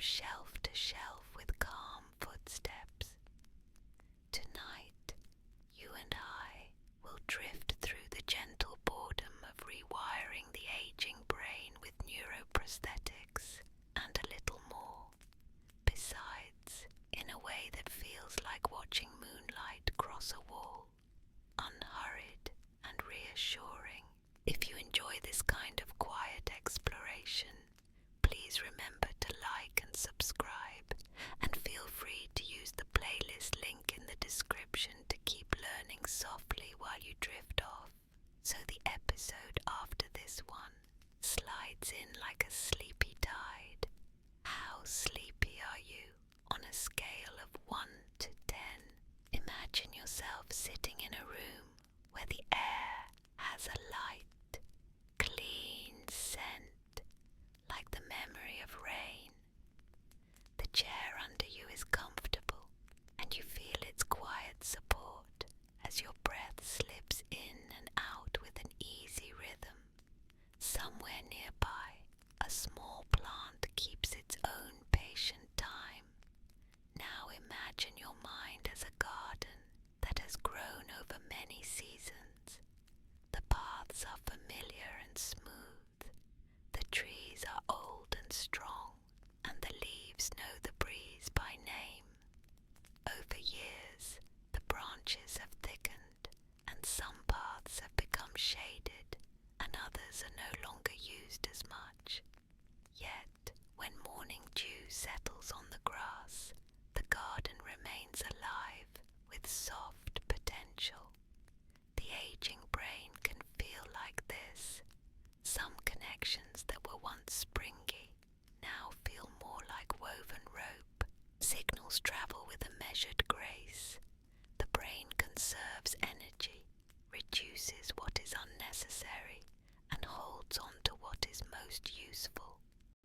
shelf to shelf with calm footsteps. Tonight, you and I will drift through the gentle boredom of rewiring the aging brain with neuroprosthetics and a little more. Besides, in a way that feels like watching moonlight cross a wall, unhurried and reassuring. If you enjoy this kind of quiet exploration, please remember to like and subscribe, and feel free to use the playlist link in the description to keep learning softly while you drift off, so the episode after this one slides in like a sleepy tide. How sleepy are you on a scale of 1 to 10? Imagine yourself sitting in a room where the air has a light, clean scent, like the memory of rain. The chair under you is comfortable, and you feel its quiet support as your breath slips in and out with an easy rhythm. Somewhere nearby, a small plant keeps its own patient time. Now imagine your mind as a garden that has grown over many seasons. The paths are familiar and smooth. The trees are old and strong, and the leaves know the breeze by name. Over years, the branches have thickened, and some paths have become shaded, and others are no longer used as much. Yet, when morning dew settles on the grass, the garden remains alive with soft potential. The aging brain can feel like this. Some connections that were once springy now feel more like woven rope. Signals travel with a measured grace. The brain conserves energy, reduces what is unnecessary, and holds on to what is most useful.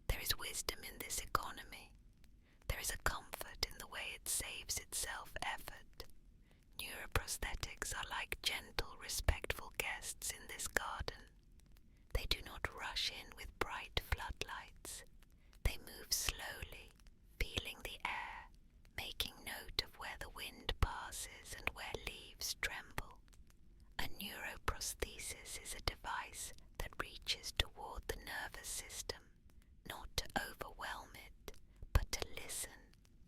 There is wisdom in this economy. There is a comfort in the way it saves itself effort. Neuroprosthetics are like gentle, respectful guests in this garden. They do not rush in with bright floodlights. They move slowly, feeling the air, making note of where the wind passes and where leaves tremble. A neuroprosthesis is a device that reaches toward the nervous system, not to overwhelm it, but to listen,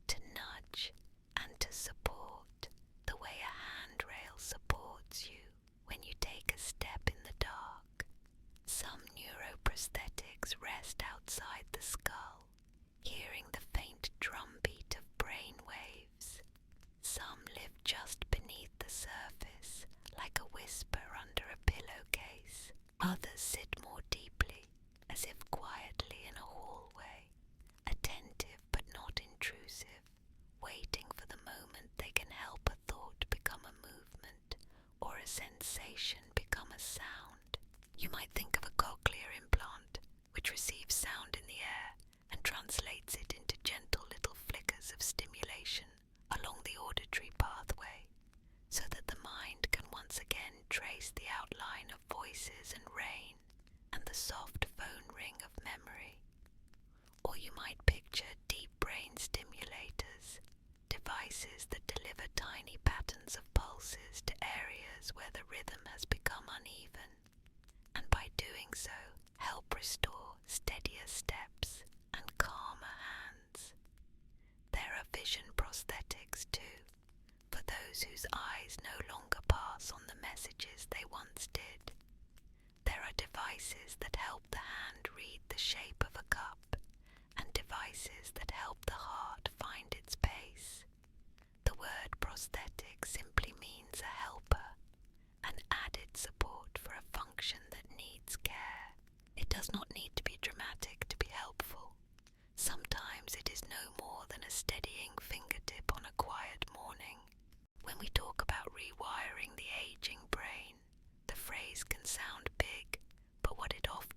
to nudge, and to support, the way a handrail supports you when you take a step in the dark. Some neuroprosthetics rest outside the skull, hearing the faint drumbeat of brain waves. Some live just beneath the surface, like a whisper under a pillowcase. Others sit more deeply, as if quietly in a hallway, attentive but not intrusive, waiting for the moment they can help a thought become a movement, or a sensation become a sound. You might think of a cochlear implant, which receives sound in the air and translates it into gentle little flickers of stimulation along the auditory pathway, so that the mind can once again trace the outline of voices and rain and the soft phone ring of memory. Or you might picture deep brain stimulators, devices that deliver tiny patterns of pulses to areas where the rhythm has become uneven, and by doing so help restore steadier steps and calmer hands. There are vision prosthetics too, for those whose eyes no longer pass on the messages they once did. There are devices that help the hand read the shape of a cup, and devices that help the heart find its pace. The word prosthetic simply means a helper, an added support for a function that needs care. It does not need to be dramatic to be helpful. Sometimes it is no more than a steadying fingertip on a quiet morning. When we talk about rewiring the aging brain, the phrase can sound big, but what it offers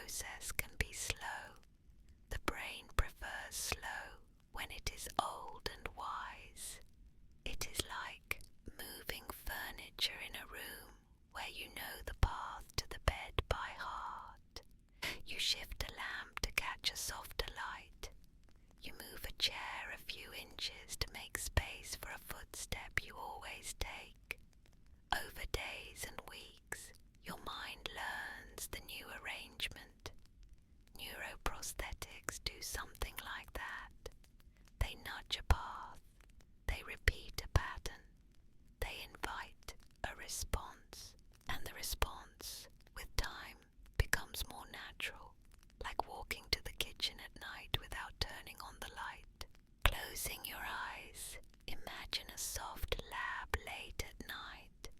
process can be slow. The brain prefers slow when it is old and wise. It is like moving furniture in a room where you know the path to the bed by heart. You shift a lamp to catch a softer light. You move a chair a few inches to make space for a footstep you always take. Over days and weeks, your mind learns the new arrangement. Neuroprosthetics do something like that. They nudge a path. They repeat a pattern. They invite a response. And the response, with time, becomes more natural, like walking to the kitchen at night without turning on the light. Closing your eyes, imagine a soft lab late at night.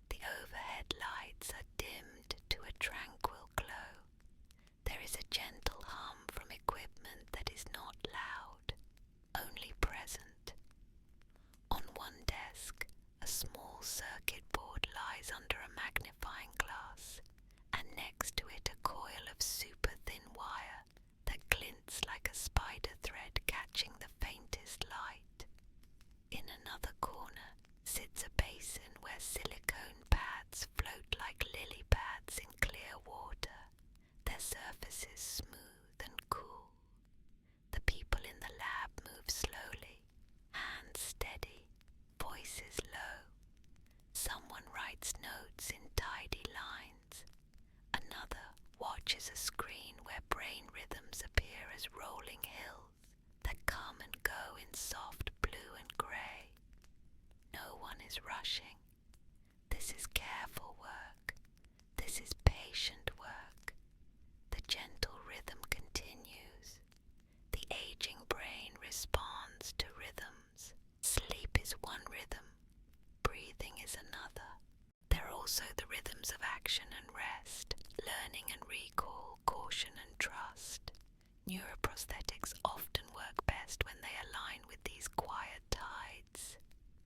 The overhead lights are dimmed to a tranquil glow. There is a gentle hum from equipment that is not loud, only present. On one desk, a small circuit board lies under a magnifying glass, and next to it a coil of super thin wire that glints like a spider thread catching the faintest light. In another corner sits a basin where silicone pads float like lily pads in clear water, their surfaces smooth and cool. The people in the lab move slowly, hands steady, voices low. Someone writes notes in tidy lines. Another watches a screen where brain rhythms appear as rolling hills that come and go in soft blue and grey. No one is rushing. This is careful work. This is patient work. The gentle rhythm continues. The aging brain responds to rhythms. Sleep is one rhythm. Breathing is another. There are also the rhythms of action and rest, learning and recall, caution and trust. Neuroprosthetics often work best when they align with these quiet tides.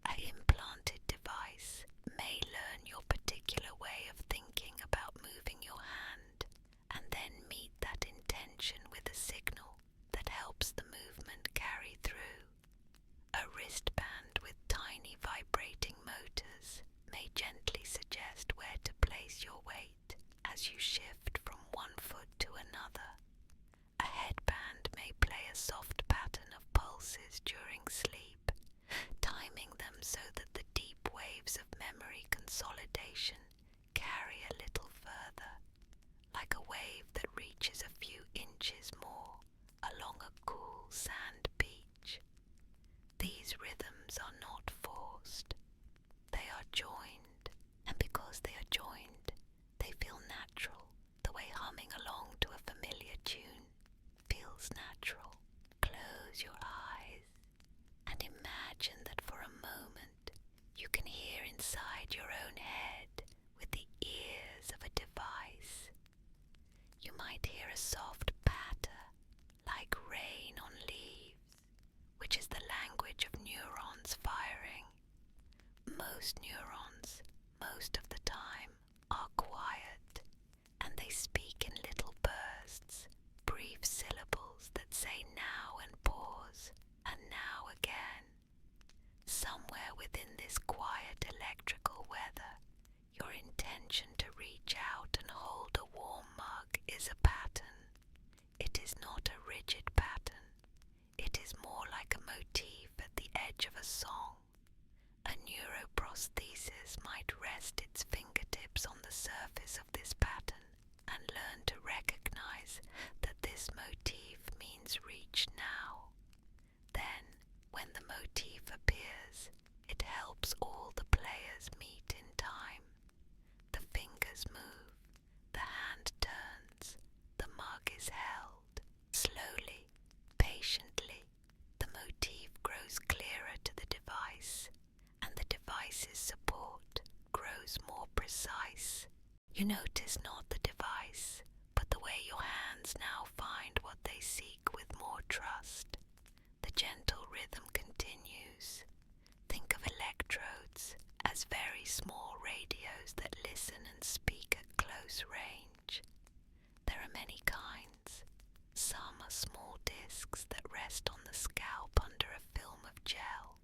An implanted device may learn your particular way of thinking about moving your hand, and then meet that intention with a signal that helps the movement carry through. A wristband with tiny vibrating motors may gently suggest where to place your weight as you shift from one foot to another. A headband may play a soft pattern of pulses during sleep, timing them so that the deep waves of memory consolidation carry a little further, like a wave that reaches a few inches more along a cool sand beach. These rhythms are not forced. They are joined, and because they are joined, they feel natural, the way humming along to a familiar tune feels natural. Close your eyes and imagine that for a moment you can hear inside your own head with the ears of a device. You might hear a soft patter like rain on leaves, which is the language of neurons firing. Most neurons, most of the time, are quiet, and they speak in little bursts, brief syllables that say now and pause, and now again. Somewhere within this quiet electrical weather, your intention to reach out and hold a warm mug is a pattern. It is not a rigid pattern. It is more like a motif at the edge of a song. A neuroprosthesis might rest its fingertips on the surface of this pattern and learn to recognize that this motif means reach now. Then, when the motif appears, it helps all the players meet in time. The fingers move, the hand turns, the mug is held. Slowly, patiently, the motif grows clearer to the device, and the device's support grows more precise. You notice not the device, but the way your hands now find what they seek with more trust. The gentle rhythm continues. Think of electrodes as very small radios that listen and speak at close range. There are many gel.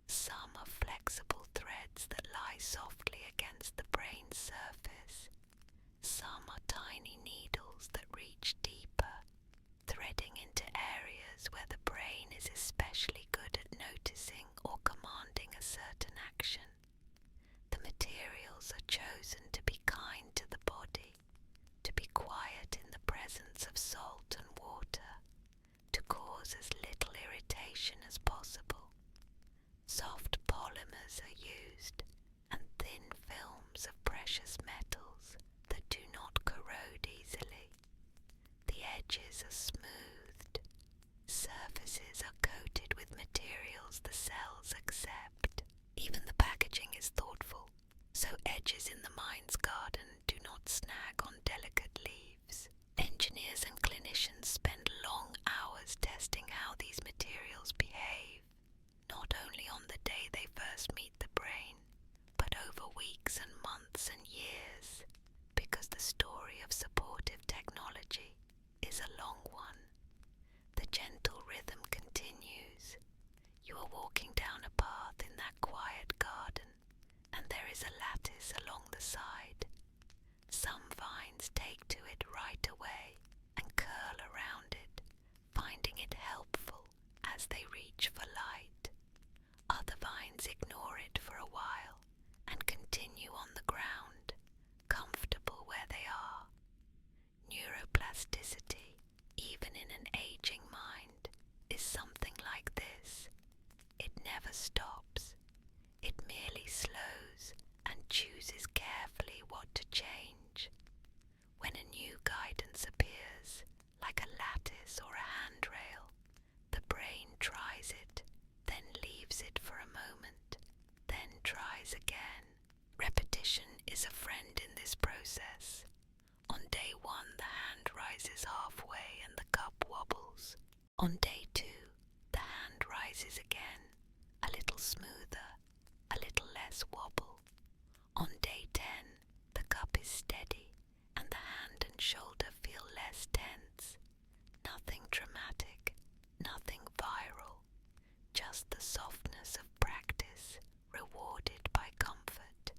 Some are flexible threads that lie softly against the brain's surface. Some are tiny needles that reach deeper, threading into areas where the brain is especially good at noticing or commanding a certain action. The materials are chosen to be kind to the body, to be quiet in the presence of salt and water, to cause as little irritation as possible. Soft polymers are used, and thin films of precious metals that do not corrode easily. The edges are smoothed. Surfaces are coated with materials the cells accept. Even the packaging is thoughtful, so edges in the mind's garden do not snag on delicate leaves. Engineers and clinicians spend long hours testing how these materials behave, not only on the day they first meet the brain, but over weeks and months and years, because the story of supportive technology is a long one. The gentle rhythm continues. You are walking down a path in that quiet garden, and there is a lattice along the side. Some vines take to it right away and curl around it, finding it helpful as they reach for light. Other vines ignore it for a while and continue on the ground, comfortable where they are. Neuroplasticity, even in an aging mind, is something like this. It never stops. It merely slows and chooses carefully what to change. When a new guidance appears, like a lattice or a handrail, the brain tries it, then leaves it for a moment, then tries again. Repetition is a friend in this process. On day 1, the hand rises halfway and the cup wobbles. On day 2, the hand rises again, a little smoother, a little less wobble. On day 10, the cup is steady and the hand and shoulder feel less tense. Nothing dramatic, nothing viral, just the softness of practice, rewarded by comfort.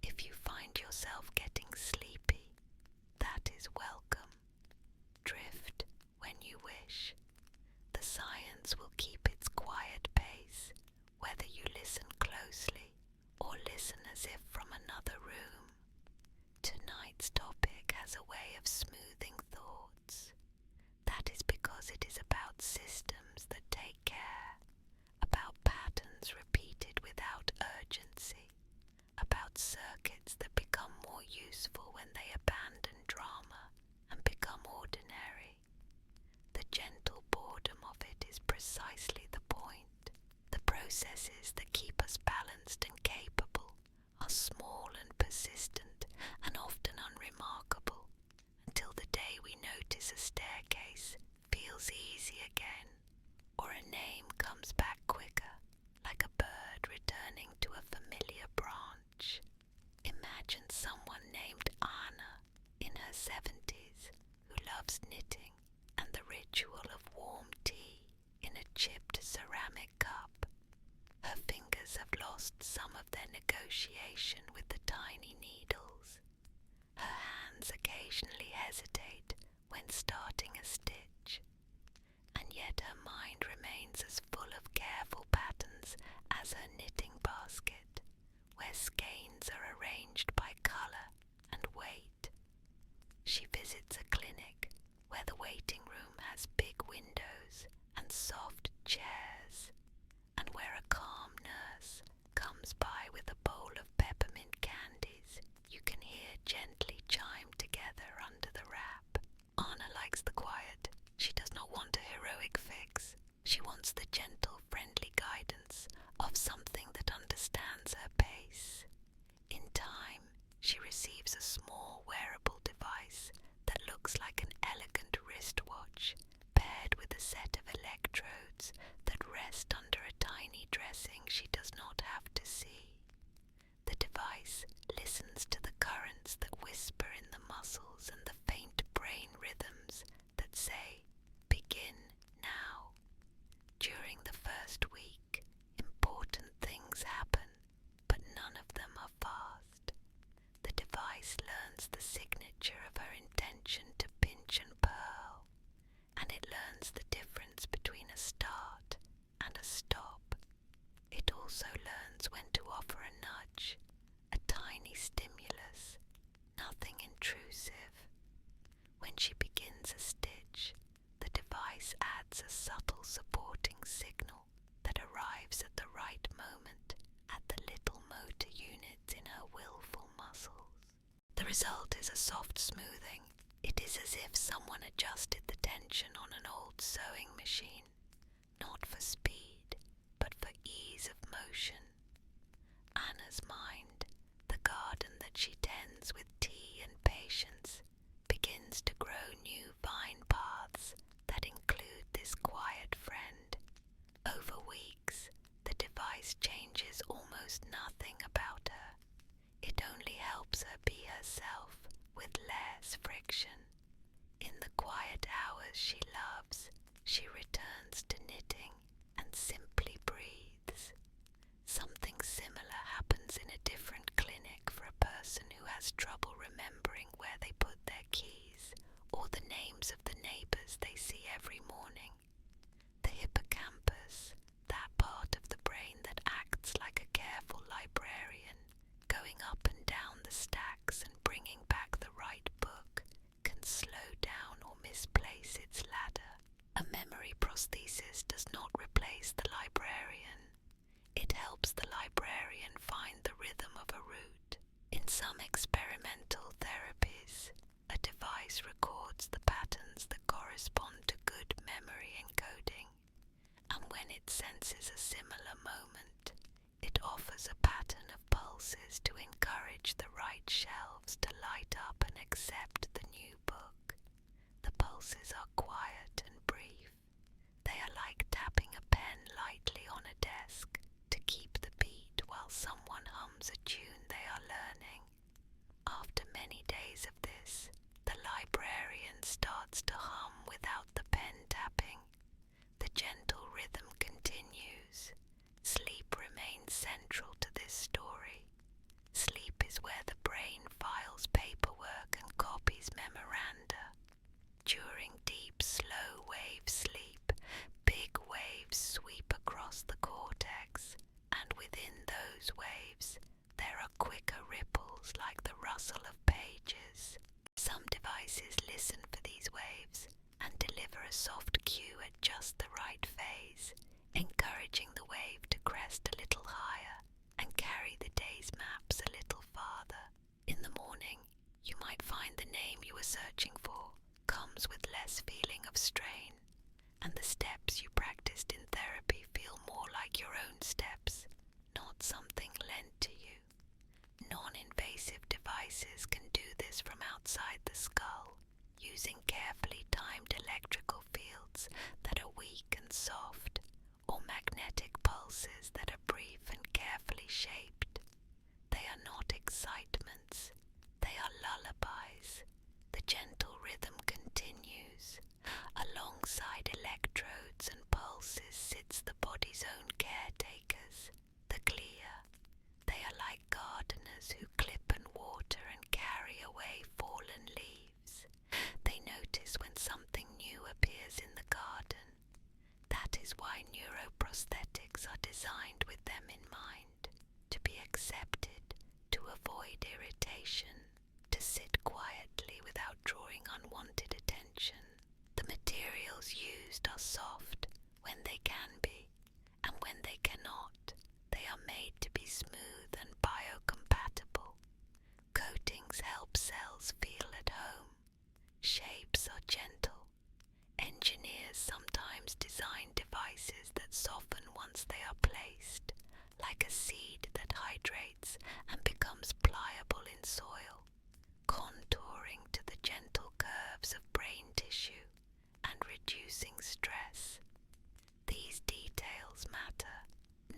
If you find yourself getting sleepy, that is welcome. Drift when you wish. The science will keep its quiet pace, whether you listen closely or listen as if from another room. Tonight's topic has a way of smoothing thoughts. That is because it is about systems that take care, about patterns repeated without urgency, about circuits that become more useful when they abandon drama and become ordinary. The gentle boredom of it is precisely the point. The processes that keep us balanced and capable are small and persistent and often unremarkable, until the day we notice a staircase feels easy again, or a name comes back quicker, like a bird returning to a familiar branch. Imagine someone named Anna in her 70s who loves knitting and the ritual of warm tea in a chipped ceramic cup. Her fingers have lost some of their negotiation with the tiny needles. Her hands occasionally hesitate when starting a stitch, and yet her mind remains as full of careful patterns as her knitting basket, where skeins are arranged by colour and weight. She visits a clinic where the waiting room has big windows and soft chairs, and where a calm nurse comes by with a bowl of peppermint candies you can hear gently chime together under the wrap. Anna likes the quiet. She does not want a heroic fix. She wants the gentle, friendly guidance of something that understands her pace. In time, she receives a small wearable device that looks like an elegant wristwatch, paired with a set of electrodes that rest under a tiny dressing she does not have to see. The device listens to the currents that whisper in the muscles and the faint brain rhythms that say, "Begin now." During the first week, result is a soft smoothing. It is as if someone adjusted the tension on an old sewing machine, not for speed, but for ease of motion. Anna's mind, the garden that she tends with tea and patience, begins to grow new vine paths that include this quiet friend. Over weeks, the device changes almost nothing about her. It only helps her be herself with less friction. In the quiet hours she loves, she returns to knitting and simply breathes. Something similar happens in a different clinic for a person who has trouble remembering where they put their keys or the names of the neighbours they see every morning. The hippocampus, that part of the brain that acts like a careful librarian, going up and down the stacks and bringing back the right book, can slow down or misplace its ladder. A memory prosthesis does not replace the librarian. It helps the librarian find the rhythm of a route. In some experimental therapies, a device records the patterns that correspond to good memory encoding, and when it senses a similar moment, it offers a pattern of pulses to encourage the right shelves to light up and accept the new book. The pulses are quiet and brief. They are like tapping a pen lightly on a desk to keep the beat while someone hums a tune they are learning. After many days of this, the librarian starts to hum without the pen tapping. The gentle rhythm continues. Sleep remains central to this story. Sleep is where the brain files paperwork and copies memoranda. During deep, slow-wave sleep, big waves sweep across the cortex, and within those waves, there are quicker ripples like the rustle of pages. Some devices listen for these waves and deliver a soft cue at just the right phase, encouraging the wave to crest a little higher and carry the day's maps a little farther. In the morning, you might find the name you were searching for comes with less feeling of strain, and the steps you practiced in therapy feel more like your own steps, not something lent to you. Non-invasive devices can do this from outside the skull, using carefully timed electrical fields that are weak and soft, or magnetic pulses that are brief and carefully shaped. They are not excitements, they are lullabies. The gentle rhythm continues. Alongside electrodes and pulses sits the body's own caretakers, the glia. They are like gardeners who clip and water and carry away fallen leaves. They notice when something new appears in the garden. That is why neuroprosthetics are designed with them in mind, to be accepted, to avoid irritation, to sit quietly without drawing unwanted attention. The materials used are soft when they can be, and when they cannot, they are made to be smooth and biocompatible. Coatings help cells feel at home. Shapes are gentle. Engineers sometimes design devices that soften once they are placed, like a seed that hydrates and becomes pliable in soil, contouring to the gentle curves of brain tissue and reducing stress. These details matter,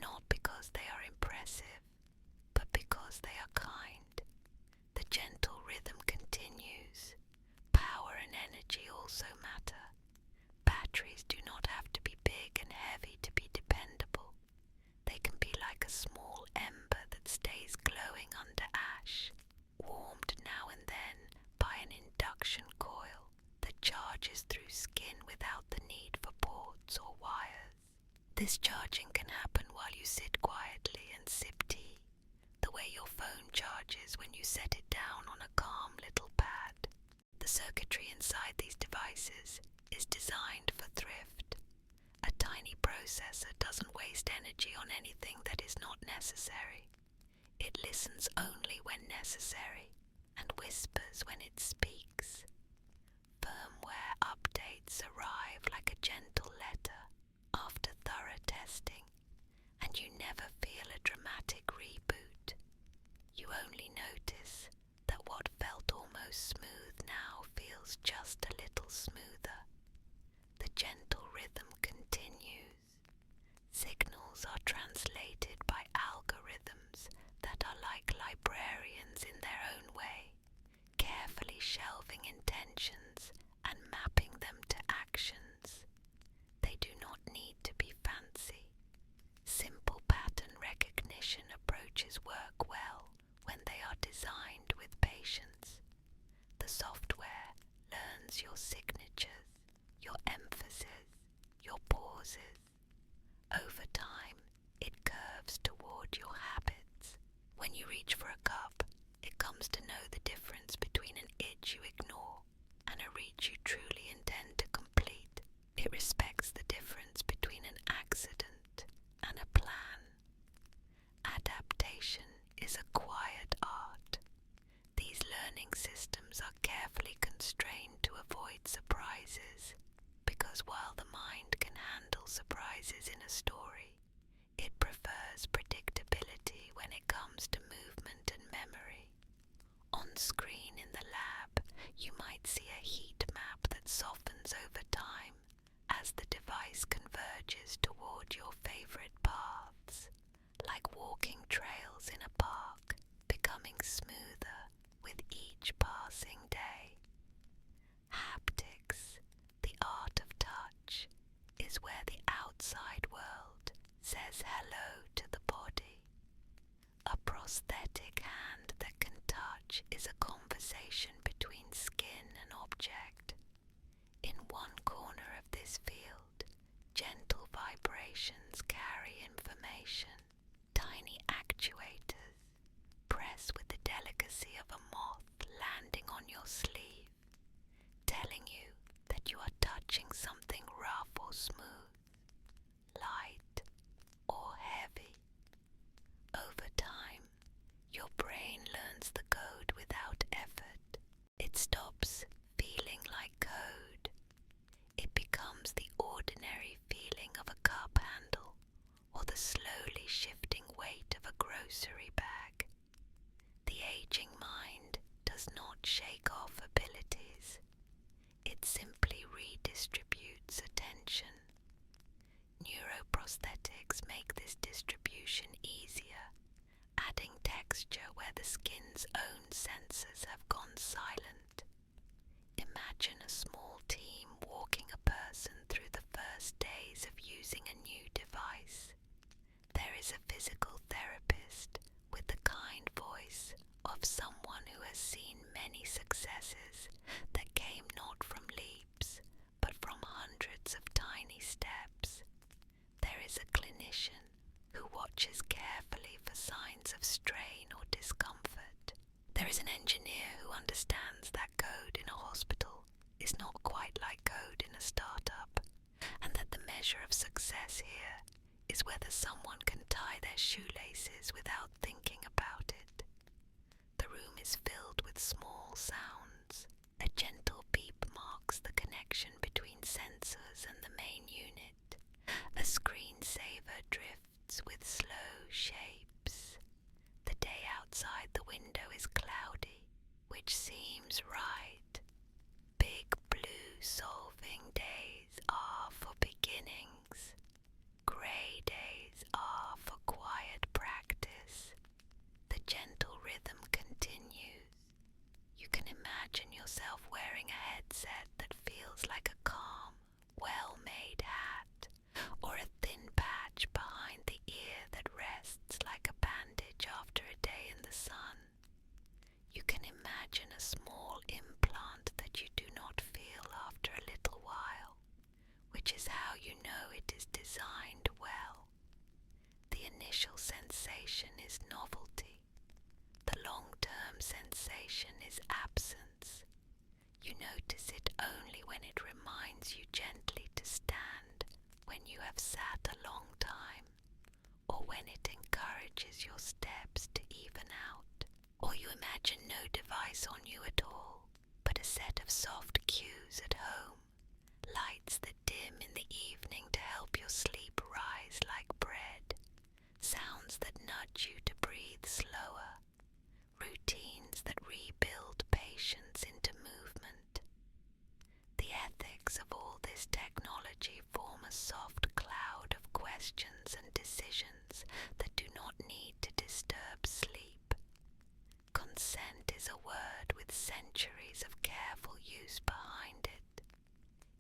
not because they are impressive, but because they are kind. The gentle rhythm continues. Power and energy also matter. Batteries do not have to be big and heavy to be dependable. They can be like a small ember that stays glowing under ash, warmed now and then by an induction coil that charges through skin without the need for ports or wires. This charging can happen while you sit quietly and sip tea, the way your phone charges when you set it down on a calm little pad. The circuitry inside these devices is designed for thrift. A tiny processor doesn't waste energy on anything that is not necessary. It listens only when necessary, and whispers when it speaks. Firmware updates arrive like a gentle letter after thorough testing, and you never feel a dramatic reboot. You only notice that what felt almost smooth now feels just a little smoother. The gentle rhythm continues. Signals are translated by algorithms that are like librarians in their own way, carefully shelving intentions and mapping them to actions. They do not need to be fancy. Simple pattern recognition approaches work well when they are designed with patience. The software learns your signatures, your emphasis, your pauses. Over time, it curves toward your habits. When you reach for a cup, it comes to know the difference between an itch you ignore and a reach you truly intend to complete. It respects the difference between an accident and a plan. Adaptation is a quiet art. These learning systems are carefully constrained to avoid surprises, because while the mind can handle surprises in a story, it prefers predictability when it comes to movement and memory. On screen in the lab, you might see a heat map that softens over time as the device converges toward your favorite paths, like walking trails in a park, becoming smoother with each passing day. Haptics, the art of touch, is where the outside world says hello to the body. A prosthetic hand that can touch is a conversation between skin and object. In one corner of this field, gentle vibrations carry information. Tiny actuators press with the delicacy of a moth landing on your sleeve, telling you that you are touching something rough or smooth, light or heavy. Over time, your brain learns the code without effort. It stops feeling like code. It becomes the ordinary feeling of a cup handle or the slowly shifting weight of a grocery bag. The aging mind does not shake off abilities. It simply redistributes attention. Neuroprosthetics make this distribution easier, adding texture where the skin's own sensors have gone silent. Imagine a small team walking a person through the first days of using a new device. There is a physical therapist with the kind voice of someone who has seen many successes that came not from leaps, but from hundreds of tiny steps. There is a clinician who watches carefully for signs of strain or discomfort. There is an engineer who understands that code in a hospital is not quite like code in a startup, and that the measure of success here is whether someone can tie their shoelaces without thinking about it. The room is filled with small sounds. A gentle beep marks the connection between sensors and the main unit. A screensaver drifts with slow shapes. The day outside the window is cloudy, which seems right. Big blue solving days are for beginnings. Grey days are for quiet practice. The gentle rhythm continues. You can imagine yourself wearing a headset that feels like a calm, well-made hat, or a thin patch behind the ear that rests like a bandage after a day in the sun. You can imagine a small implant that you do not feel after a little while, which is how you know it is designed well. The initial sensation is novelty. The long-term sensation is absence. You notice it only when it reminds you gently to stand when you have sat a long time, or when it encourages your steps to even out, or you imagine Imagine no device on you at all, but a set of soft cues at home, lights that dim in the evening to help your sleep rise like bread, sounds that nudge you to breathe slower, routines that rebuild patience into movement. The ethics of all this technology form a soft cloud of questions and decisions that do not need to disturb sleep. Consent is a word with centuries of careful use behind it.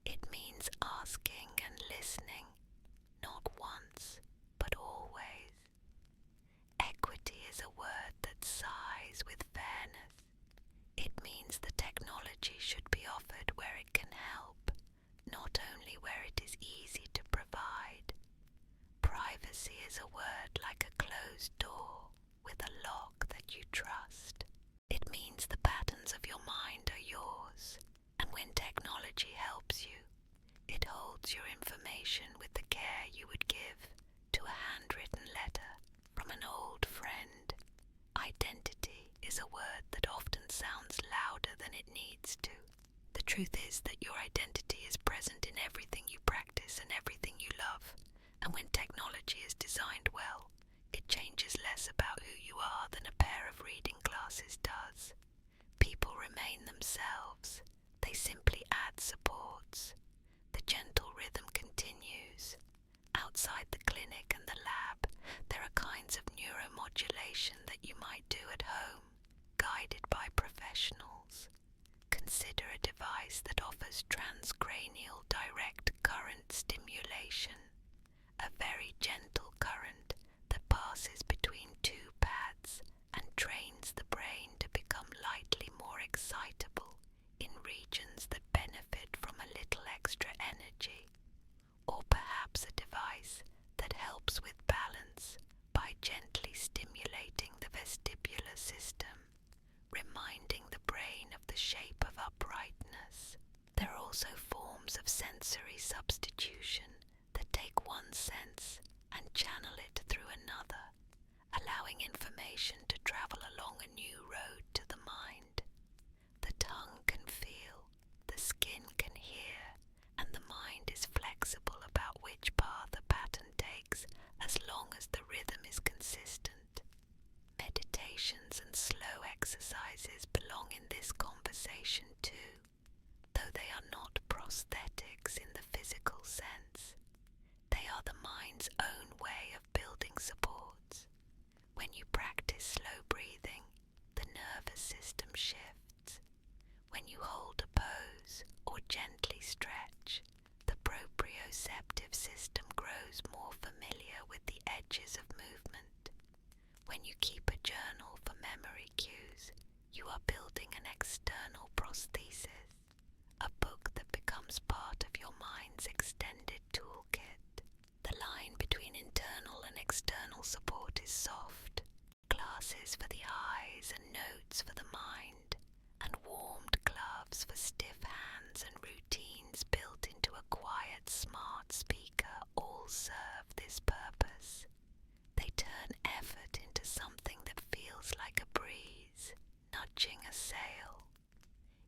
It means asking and listening, not once, but always. Equity is a word that sighs with fairness. It means the technology should be offered where it can help, not only where it is easy to provide. Privacy is a word like a closed door with a lock that you trust. It means the patterns of your mind are yours, and when technology helps you, it holds your information with the care you would give to a handwritten letter from an old friend. Identity is a word that often sounds louder than it needs to. The truth is that your identity is present in everything you practice and everything you love, and when technology is designed well, it changes less about who you are than a pair of reading glasses does. People remain themselves. They simply add supports. The gentle rhythm continues. Outside the clinic and the lab, there are kinds of neuromodulation that you might do at home, guided by professionals. Consider a device that offers transcranial direct current stimulation, a very gentle current that passes between two pads and trains the brain to become lightly more excitable in regions that benefit from a little extra energy. Or perhaps a device that helps with balance by gently stimulating the vestibular system, reminding the brain of the shape of uprightness. There are also forms of sensory substitution that take one sense and channel it through another, allowing information to travel along a new road to the mind. The tongue can feel, the skin can hear, and the mind is flexible about which path a pattern takes as long as the rhythm is consistent. Meditations and slow exercises belong in this conversation too, though they are not prosthetics in the physical sense. They are the mind's own way of building supports. When you practice slow breathing, the nervous system shifts. When you hold a pose or gently stretch, the proprioceptive system grows more familiar with the edges of movement. When you keep a journal for memory cues, you are building an external prosthesis, a book that becomes part of your mind's extended toolkit. The line between internal and external support is soft. Glasses for the eyes and notes for the mind, and warmed gloves for stiff hands and routines built into a quiet, smart speaker all serve this purpose. They turn effort into something that feels like a breeze, nudging a sail.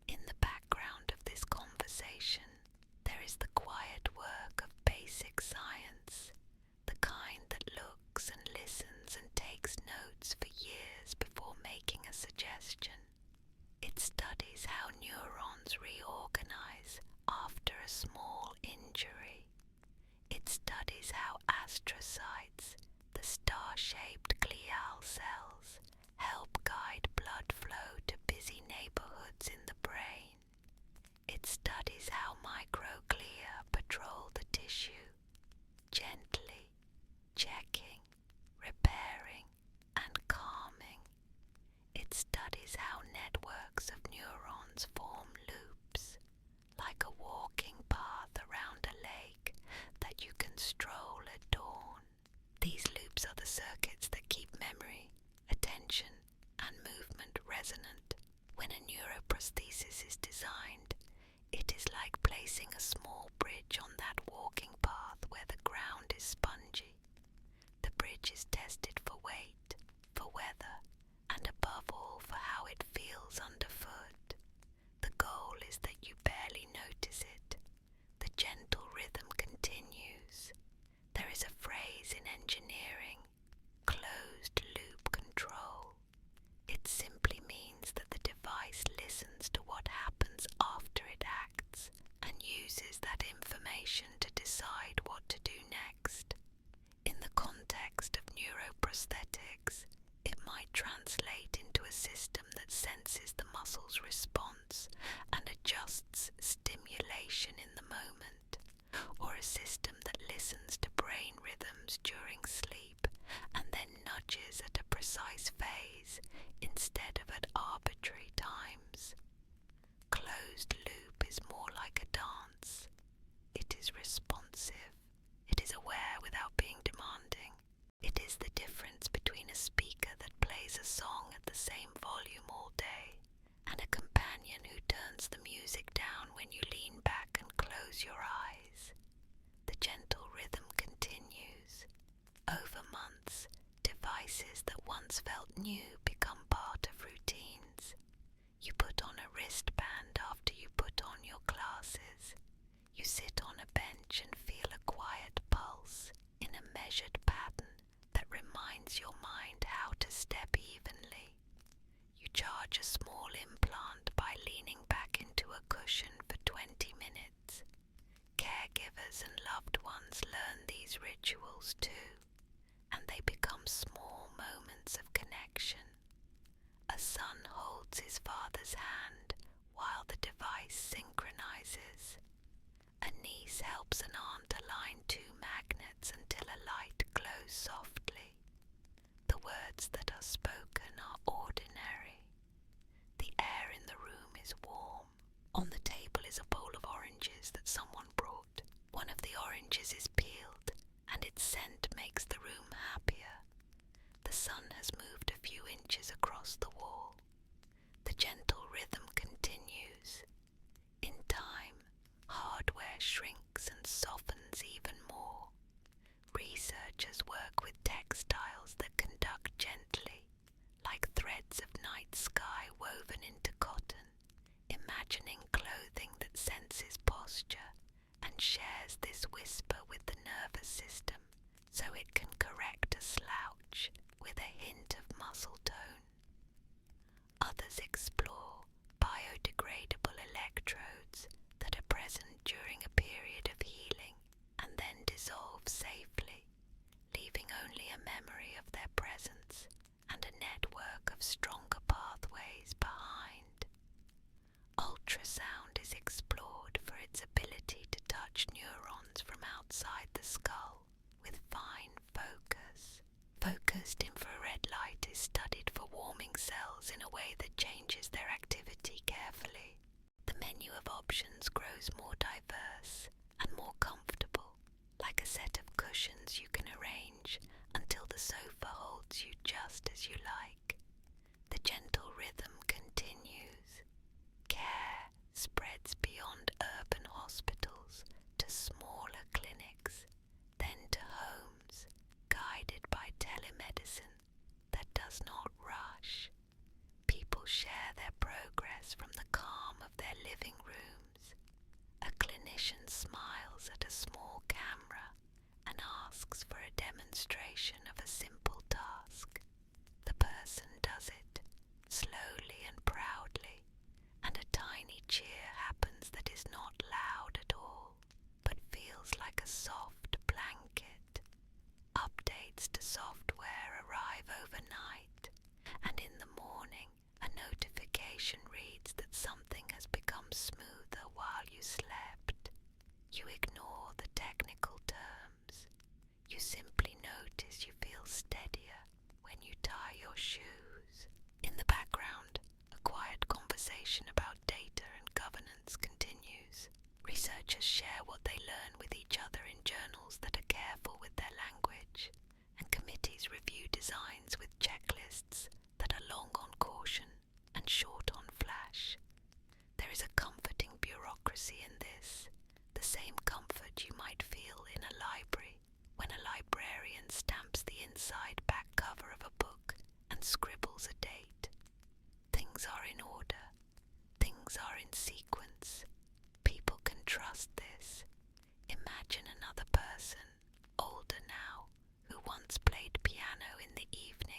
In the background of this conversation, there is the quiet work of basic science, the kind that looks and listens and takes notes for years before making a suggestion. It studies how neurons reorganize after a small injury. It studies how astrocytes, the star-shaped glial cells, help guide blood flow to busy neighborhoods in the brain. It studies how microglia patrol the tissue, gently checking, repairing, and calming. It studies how networks of neurons form loops, like a walking path around a lake that you can stroll at dawn. These loops are the circuits that keep memory, attention, and movement resonant. When a neuroprosthesis is designed, it is like placing a small bridge on that walking path where the ground is spongy. The bridge is tested for weight, for weather, and above all for how it uses that information to decide what to do next. In the context of neuroprosthetics, it might translate into a system that senses the muscle's response and adjusts stimulation in the moment, or a system that listens to brain rhythms during sleep and then nudges at a precise phase instead of at arbitrary times. Closed loop is more like a dance. It is responsive. It is aware without being demanding. It is the difference between a speaker that plays a song at the same volume all day and a companion who turns the music down when you lean back and close your eyes. The gentle rhythm continues. Over months, devices that once felt new become part of routines. You put on a wristband after you put on your glasses. You sit on a bench and feel a quiet pulse in a measured pattern that reminds your mind how to step evenly. You charge a small implant by leaning back into a cushion for 20 minutes. Caregivers and loved ones learn these rituals too, and they become small moments of connection. A son holds his father's hand while the device synchronizes. A niece helps an aunt align two magnets until a light glows softly. The words that are spoken are ordinary. The air in the room is warm. On the table is a bowl of oranges that someone brought. One of the oranges is peeled, and its scent makes the room happier. The sun has moved a few inches across the wall. The gentle rhythm continues. In time, hardware shrinks and softens even more. Researchers work with textiles that conduct gently, like threads of night sky woven into cotton, imagining clothing that senses posture and shares this whisper with the nervous system so it can correct a slouch with a hint of muscle tone. Others explore biodegradable electrodes that are present during a period of healing and then dissolve safely, leaving only a memory of their presence and a network of stronger pathways behind. Ultrasound is explored for its ability to touch neurons from outside the skull with fine focus. Focused infrared light is studied for warming cells in a way that changes their activity carefully. The menu of options grows more diverse and more comfortable, like a set of cushions you can arrange until the sofa holds you just as you like. The gentle rhythm continues. Care spreads beyond urban hospitals to smaller clinics, then to homes, guided by telemedicine that does not rush. People share their progress from the calm of their living rooms. A clinician smiles at a small camera and asks for a demonstration of a simple task. The person does it, slowly and proudly, and a tiny cheer happens that is not loud at all, but feels like a soft blanket. Updates to software arrive overnight, and in the morning a notification reads that something has become smoother while you slept. You ignore the technical terms. You simply notice you feel steadier when you tie your shoes. In the background, a quiet conversation about data and governance continues. Researchers share what they learn with each other in journals that are careful with their language, and committees review designs with checklists that are long on caution and short on flash. There is a comforting bureaucracy in this, the same comfort you might feel in a library when a librarian stamps the inside back cover of a book and scribbles a date. Things are in order. Things are in sequence. People can trust this. Imagine another person, older now, who once played piano in the evening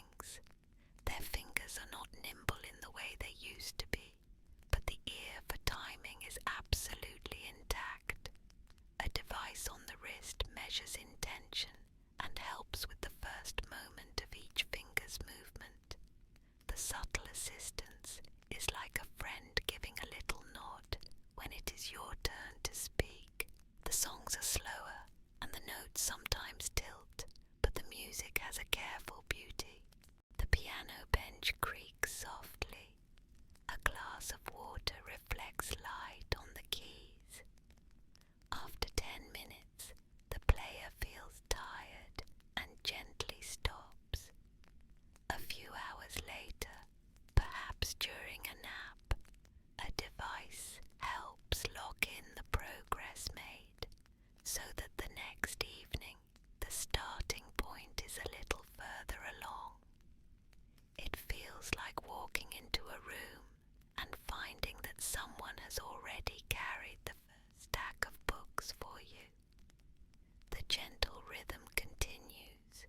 songs are slower, and the notes sometimes tilt, but the music has a careful beauty. The piano bench creaks softly. A glass of water reflects light on the keys. After 10 minutes, the player feels tired and gently stops. A few hours later, perhaps during a nap, a device helps lock in the progress made, so that the next evening the starting point is a little further along. It feels like walking into a room and finding that someone has already carried the first stack of books for you. The gentle rhythm continues.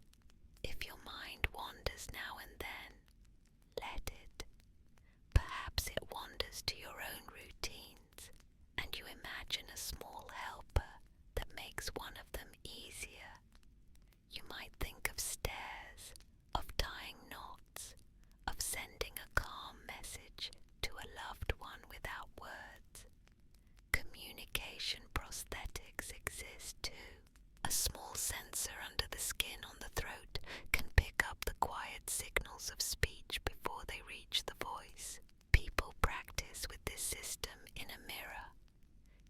If your mind wanders now and then, let it. Perhaps it wanders to your own routines, and you imagine a small helper that makes one of them easier. You might think of stairs, of tying knots, of sending a calm message to a loved one without words. Communication prosthetics exist too. A small sensor under the skin on the throat can pick up the quiet signals of speech before they reach the voice. People practice with this system in a mirror,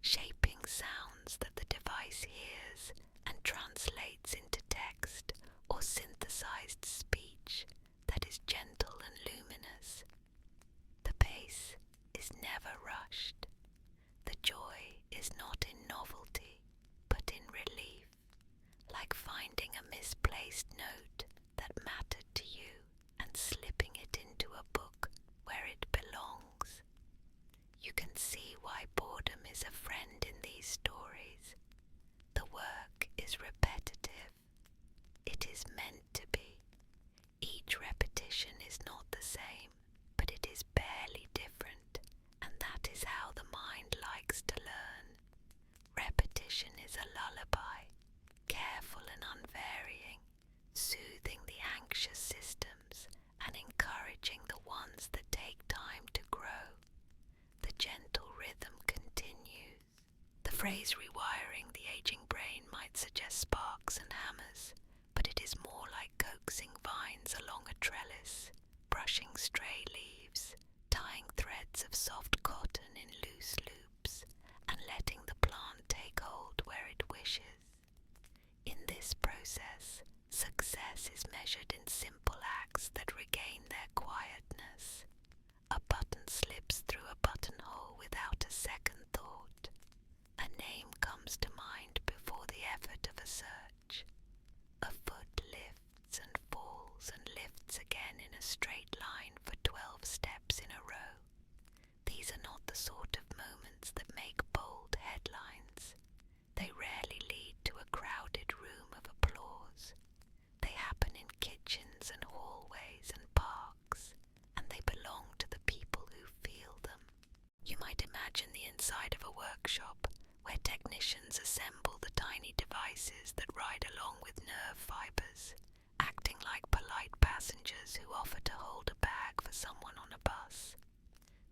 shaping sounds that the device hears and translates into text or synthesized speech that is gentle and luminous. The pace is never rushed. The joy is not in novelty, but in relief, like finding a misplaced note that mattered to you and slipping it into a book where it belongs. You can see why boredom is a friend in these stories. The work is repetitive. It is meant to be. Each repetition is not the same, but it is barely different, and that is how the mind likes to learn. Repetition is a lullaby, careful and unvarying, soothing the anxious systems and encouraging the ones that take time to grow. The gentle rhythm continues. The phrase rewiring the aging brain might suggest sparks and hammers, but it is more like coaxing vines along a trellis, brushing stray leaves, tying threads of soft cotton in loose loops, and letting the plant take hold where it wishes. In this process, success is measured in simple acts that regain their quietness. A button slips through a buttonhole without a second thought. A name comes to mind before the effort of a search. A foot lifts and falls and lifts again in a straight line for 12 steps in a row. These are not the sort of moments that make bold headlines. They rarely lead to a crowded room of applause. They happen in kitchens and hallways and parks, and they belong to the people who feel them. You might imagine the inside of a workshop where technicians assemble the tiny devices that ride along with nerve fibers, acting like polite passengers who offer to hold a bag for someone on a bus.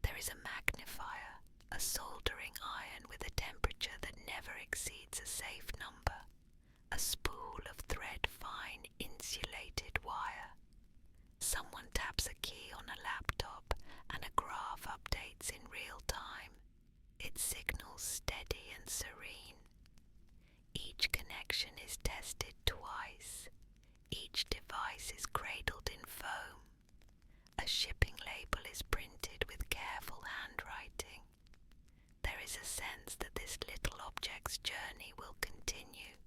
There is a magnifier, a soldering iron with a temperature that never exceeds a safe number, a spool of thread-fine insulated wire. Someone taps a key on a laptop and a graph updates in real time. It signals steady and serene. Each connection is tested twice. Each device is cradled in foam. A shipping label is printed with careful handwriting. There is a sense that this little object's journey will continue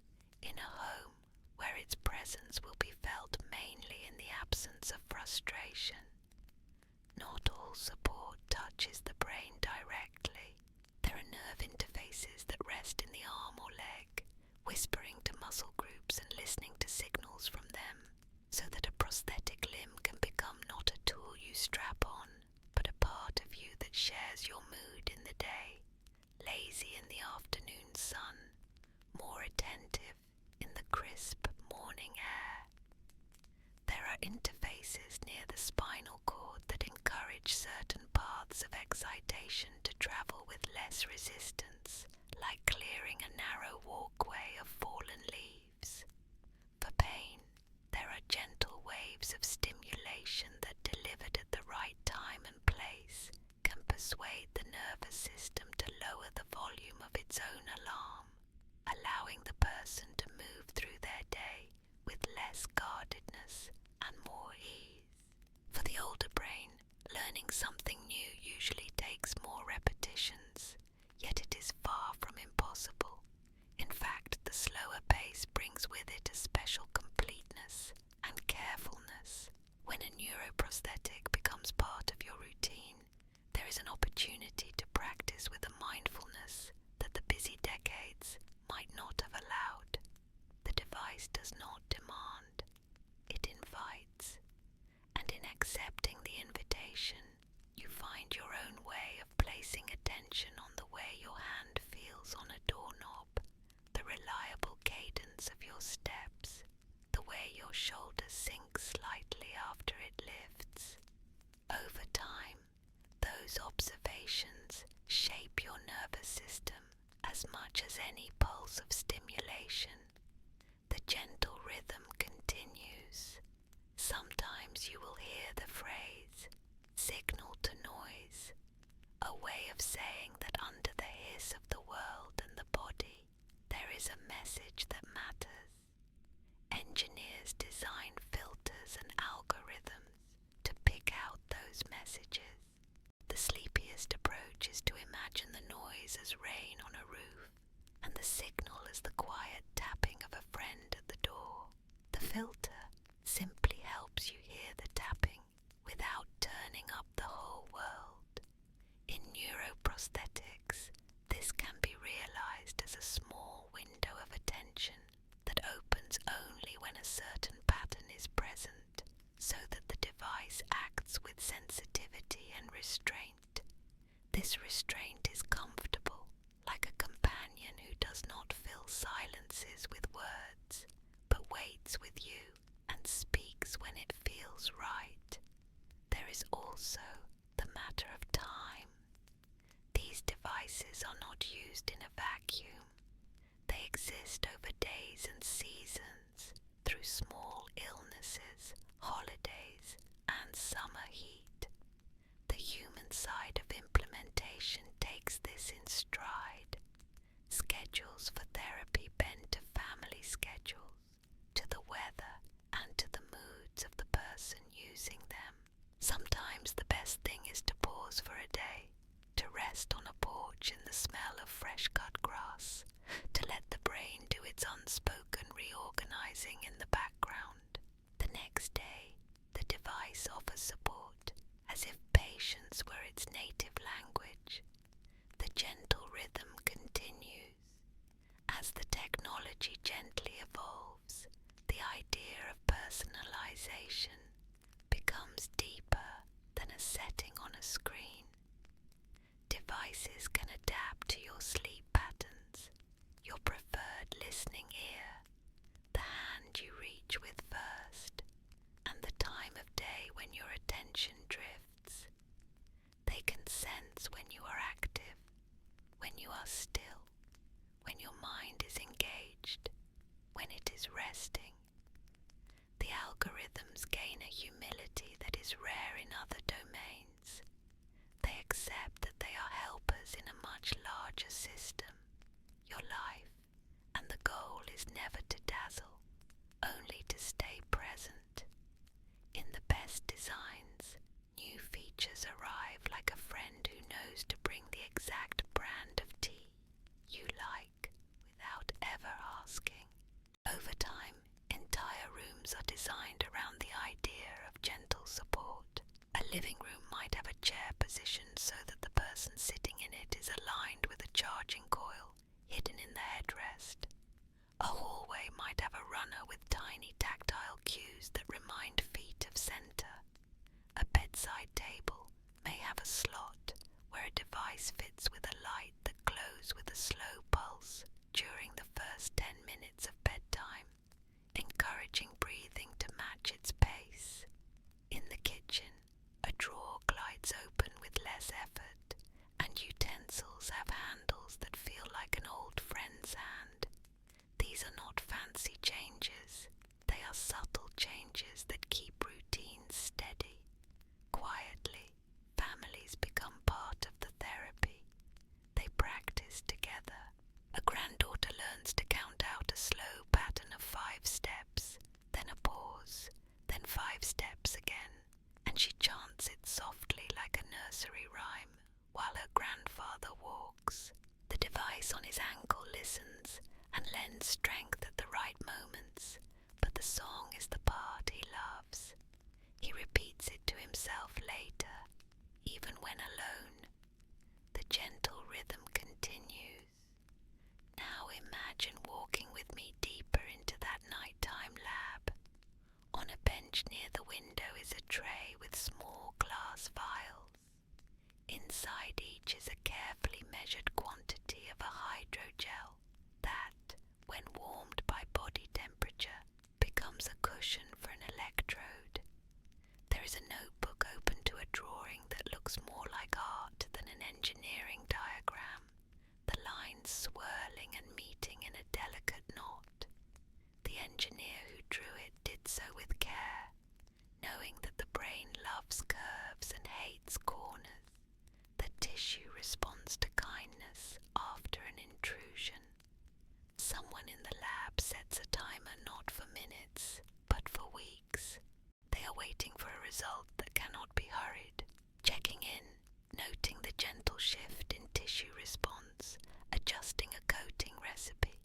in a home where its presence will be felt mainly in the absence of frustration. Not all support touches the brain directly. There are nerve interfaces that rest in the arm or leg, whispering to muscle groups and listening to signals from them, so that a prosthetic limb can become not a tool you strap on, but a part of you that shares your mood in the day, lazy in the afternoon sun, more attentive in the crisp morning air. There are interfaces near the spinal cord that encourage certain paths of excitation to travel with less resistance, like clearing a narrow walkway of fallen leaves. For pain, there are gentle waves of stimulation that, delivered at the right time and place, can persuade the nervous system to lower the volume of its own alarm, allowing the person to move through their day with less guardedness and more ease. For the older brain, learning something new usually takes more repetitions, yet it is far from impossible. In fact, the slower pace brings with it a special completeness and carefulness. When a neuroprosthetic becomes part of your routine, there is an opportunity to practice with a mindfulness that the busy decades might not have allowed. The device does not demand, it invites. And in accepting the invitation, you find your own way of placing attention on the way your hand feels on a doorknob, the reliable cadence of your steps, the way your shoulder sinks slightly after it lifts. Over time, those observations shape your nervous system as much as any pulse of stimulation. The gentle rhythm continues. Sometimes you will hear the phrase, signal to noise, a way of saying that under the hiss of the world and the body, there is a message that matters. Engineers design filters and algorithms to pick out those messages. The sleepiest approach is to imagine the noise as rain on a roof, and the signal as the quiet tapping of a friend at the door. The filter simply helps you hear the tapping without turning up the whole world. In neuroprosthetics, this can be realized as a small window of attention that opens only when a certain pattern is present, so that the device acts with sensitivity and restraint. This restraint is comfortable, like a companion who does not fill silences with words, but waits with you and speaks when it feels right. There is also the matter of time. These devices are not used in a vacuum. They exist over days and seasons, through small illnesses, holidays, and summer heat. The human side of implementation takes this in stride. Schedules for therapy bend to family schedules, to the weather, and to the moods of the person using them. Sometimes the best thing is to pause for a day, to rest on a porch in the smell of fresh-cut grass, to let the brain do its unspoken reorganizing in the background. The next day, the device offers support, as if patience were its native language. The gentle rhythm continues. As the technology gently evolves, the idea of personalization becomes deeper than a setting on a screen. Devices can adapt to your sleep patterns, your preferred listening ear, the hand you reach with first, and the time of day when your attention drifts. They can sense when you are active, when you are still, when your mind is engaged, when it is resting. The algorithms gain a humility that is rare in other domains. They accept that they are helpers in a much larger system, your life, and the goal is never to dazzle, only to stay present. In the best designs, new features arrive like a friend who knows to bring the exact brand of tea you like without ever asking. Over time, entire rooms are designed around the idea of gentle support. A living room might have a chair positioned so that the person sitting in it is aligned with a charging coil hidden in the headrest. A hallway might have a runner with tiny tactile cues that remind feet of center. A bedside table may have a slot where a device fits with a light that glows with a slow pulse during the first 10 minutes of bedtime, encouraging breathing to match its pace. In the kitchen, a drawer glides open with less effort, and and utensils have handles that feel like an old friend's hand. These are not fancy changes. They are subtle changes that keep routines steady. Quietly, families become part of the therapy. They practice together. A granddaughter learns to count out a slow pattern of 5 steps, then a pause, then 5 steps again, and she chants it softly like a nursery rhyme while her grandfather walks. The device on his ankle listens and lends strength at the right moments, but the song is the part he loves. He repeats it to himself later, even when alone. The gentle rhythm continues. Now imagine walking with me deeper into that nighttime lab. On a bench near the window is a tray with small glass vials. Inside each is a carefully measured quantity of a hydrogel that, when warmed by body temperature, becomes a cushion for an electrode. There is a notebook open to a drawing that looks more like art than an engineering diagram, the lines swirling and meeting in a delicate knot. The engineer who drew it did so with care, knowing that the brain loves curves and hates corners. The tissue responds to kindness after an intrusion. Someone in the lab sets a timer not for minutes, but for weeks. They are waiting for a result that cannot be hurried, checking in, noting the gentle shift in tissue response, adjusting a coating recipe,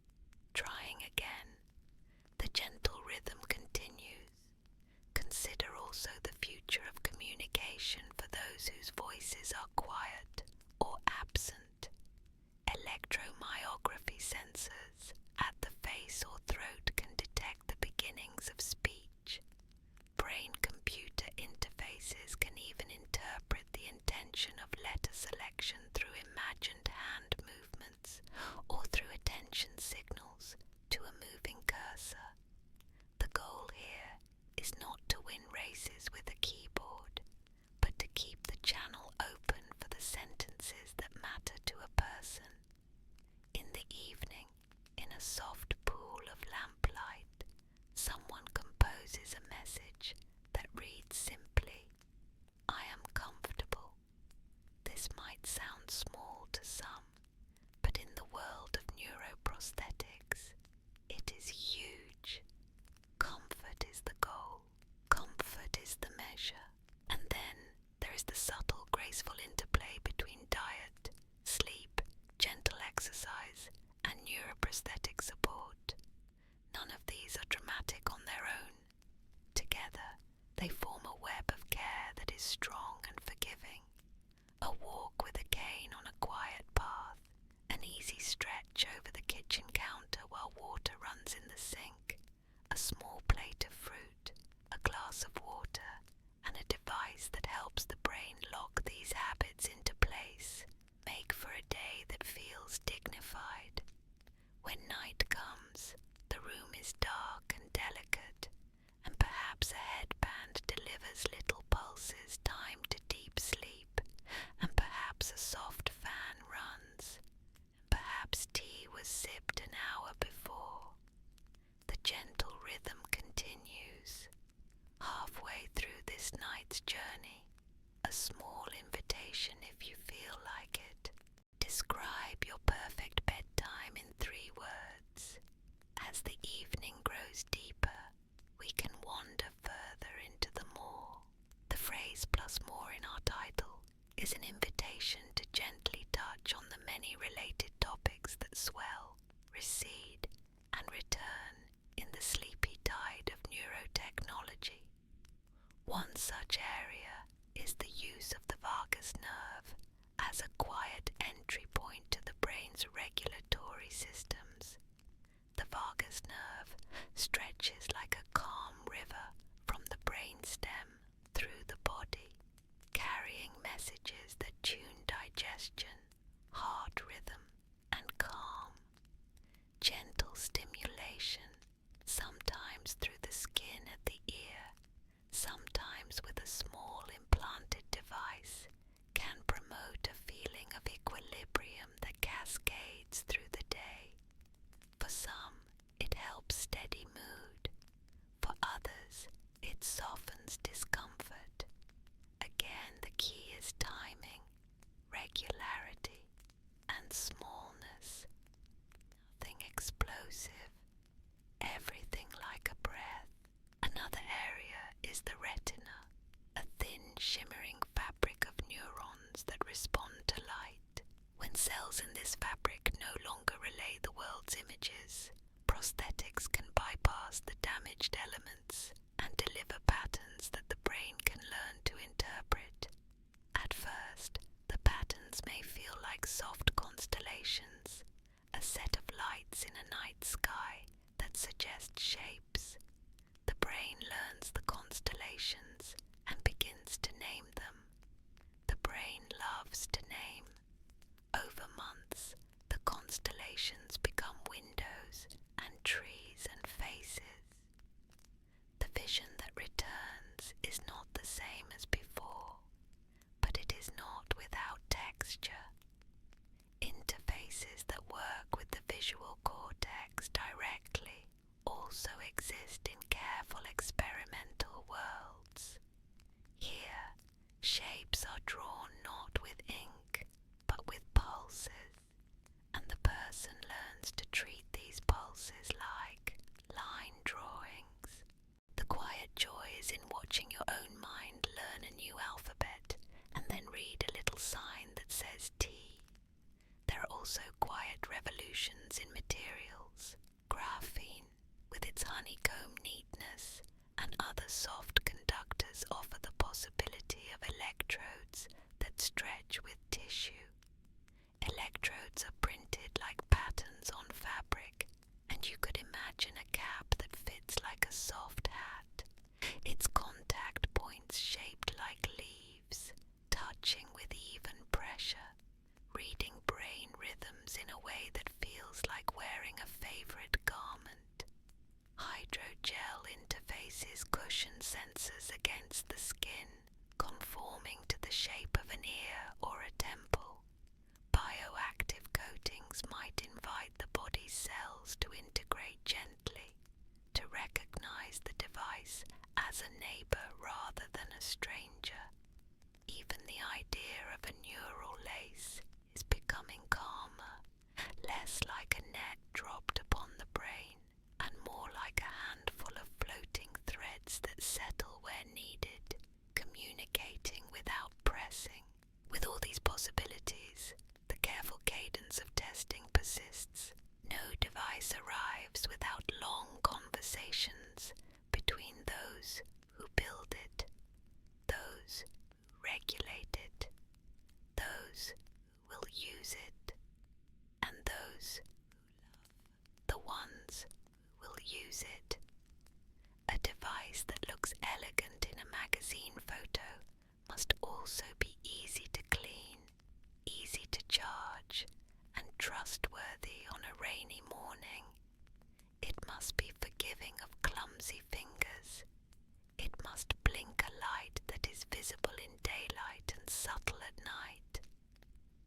trying again. The gentle rhythm continues. Consider also the future of communication for those whose voices are quiet or absent. Electromyography sensors at the face or throat can detect the beginnings of speech. Brain-computer interfaces can even interpret the intention of letter selection through imagined hand movements or through attention signals to a moving cursor. The goal here is not to win races with a keyboard, but to keep the channel open for the sentences that matter to a person. In the evening, in a soft pool of lamplight, someone composes a message that reads simply, "I am comfortable." This might sound small to some, but in the world of neuroprosthetics, it is huge. Comfort is the goal. Comfort is the measure. And then there is the subtle, graceful interplay between diet, sleep, gentle exercise, and neuroprosthetic support. None of these are dramatic on their own. Together, they form a web of care that is strong and forgiving. A walk with a cane on a quiet path, an easy stretch over the kitchen counter while water runs in the sink, a small plate of fruit, a glass of water, and a device that helps the brain lock these habits into place, make for a day that feels dignified. When night comes, the room is dark and delicate, and perhaps a headband delivers little pulses timed to deep sleep, and perhaps a soft fan runs, and perhaps tea was sipped an hour before. The gentle rhythm continues. Halfway through this night's journey, a small invitation if you feel like it. Describe your perfect bedtime in 3 words. As the evening grows deeper, we can wander further into the more. The phrase plus more in our title is an invitation to gently touch on the many related topics that swell, recede, and return in the sleepy tide of neurotechnology. One such area is the use of the vagus nerve as a quiet entry point to the brain's regulatory systems. The vagus nerve stretches like a calm river from the brainstem through the body, carrying messages that tune digestion, heart rhythm, and calm. Gentle stimulation, sometimes through the skin at the ear, sometimes with a small implanted device, can promote a feeling of equilibrium cells in this fabric no longer relay the world's images. Prosthetics can bypass the damaged elements and deliver patterns that the brain can learn to interpret. At first, the patterns may feel like soft constellations, a set of lights in a night sky that suggest shapes. The brain learns the constellations and begins to name them. The brain loves to name. Over months, the constellations become windows and trees and faces. The vision that returns is not the same as before, but it is not without texture. Interfaces that work with the visual cortex directly also exist in careful experimental worlds. Here, shapes are drawn not with ink, but with pulses, and the person learns to treat these pulses like line drawings. The quiet joy is in watching your own mind learn a new alphabet and then read a little sign that says T. There are also quiet revolutions in materials. Graphene, with its honeycomb neatness, and other soft conductors offer the possibility of electrodes that stretch with tissue. Electrodes are printed like patterns on fabric, and you could imagine a cap that fits like a soft hat, its contact points shaped like leaves, touching with even pressure, reading brain rhythms in a way that feels like wearing a favorite garment. Hydrogel interfaces cushion sensors against the skin, conforming to the shape of an ear or a temple. Bioactive coatings might invite the body's cells to integrate gently, to recognize the device as a neighbor rather than a stranger. Even the idea of a neural lace is becoming calmer, less like a net dropped upon the brain, and more like a handful of floating threads that settle where needed, communicating without pressing. With all these possibilities, the careful cadence of testing persists. No device arrives without long conversations between those who build it, those who regulate it, those who will use it, and those who love the ones who will use it. A device that looks elegant in a magazine photo must also be easy to clean, easy to charge, and trustworthy on a rainy morning. It must be forgiving of clumsy fingers. It must blink a light that is visible in daylight and subtle at night.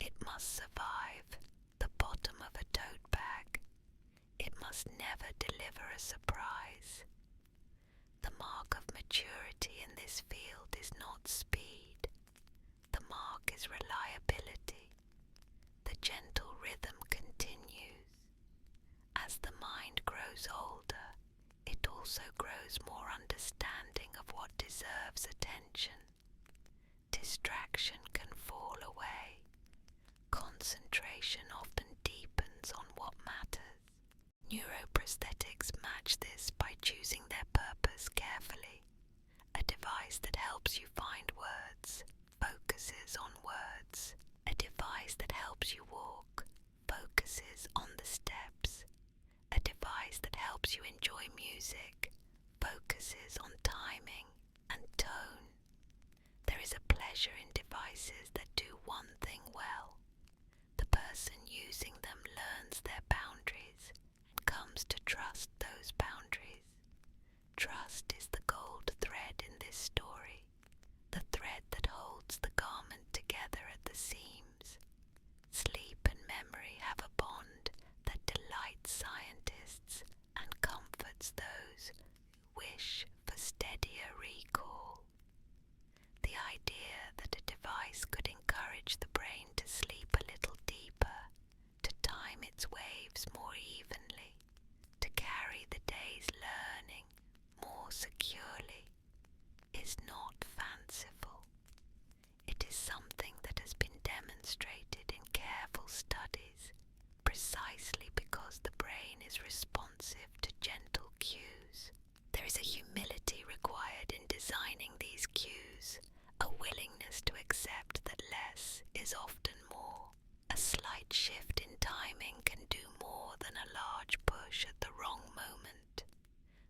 It must survive the bottom of a tote bag. It must never deliver a surprise. The mark of maturity in this field is not speed. The mark is reliability. The gentle rhythm continues. As the mind grows older, it also grows more understanding of what deserves attention. Distraction can fall away. Concentration often deepens on what matters. Neuroprosthetics match this by choosing their purpose carefully. A device that helps you find words, focuses on words. A device that helps you walk, focuses on the steps. A device that helps you enjoy music, focuses on timing and tone. There is a pleasure in devices that do one thing well. The person using them learns their boundaries and comes to trust those boundaries. Trust is the gold thread in this story, the thread that holds the garment together at the seams. Sleep and memory have a bond that delights scientists and comforts those who wish for steadier recall. The idea that a device could encourage is often more. A slight shift in timing can do more than a large push at the wrong moment.